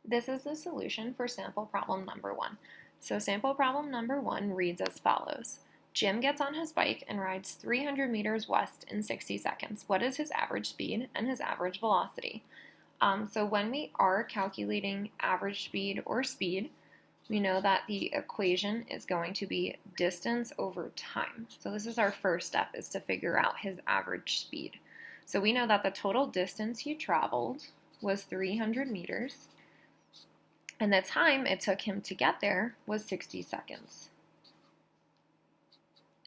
This is the solution for sample problem number 1. So sample problem number 1 reads as follows. Jim gets on his bike and rides 300 meters west in 60 seconds. What is his average speed and his average velocity? So when we are calculating average speed or speed, we know that the equation is going to be distance over time. So this is our first step, is to figure out his average speed. So we know that the total distance he traveled was 300 meters, and the time it took him to get there was 60 seconds.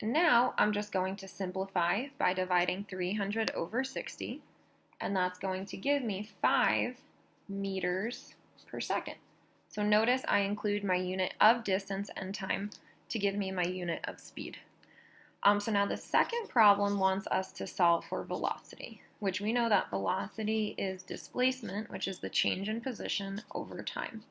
And now I'm just going to simplify by dividing 300 over 60, and that's going to give me 5 meters per second. So notice I include my unit of distance and time to give me my unit of speed. So now the second problem wants us to solve for velocity, which we know that velocity is displacement, which is the change in position over time.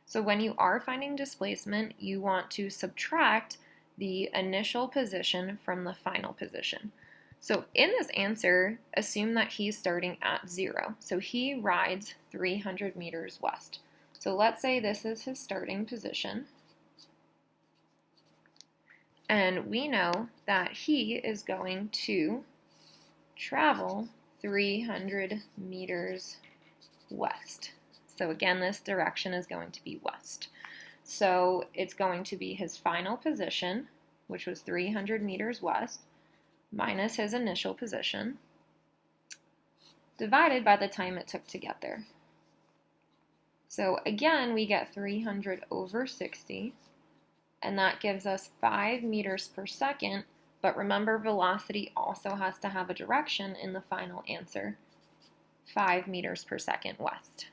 So when you are finding displacement, you want to subtract the initial position from the final position. So in this answer, assume that he's starting at 0. So he rides 300 meters west. So let's say this is his starting position. And we know that he is going to travel 300 meters west. So again, this direction is going to be west. So it's going to be his final position, which was 300 meters west, minus his initial position, divided by the time it took to get there. So again, we get 300 over 60, and that gives us 5 meters per second, but remember velocity also has to have a direction in the final answer, 5 meters per second west.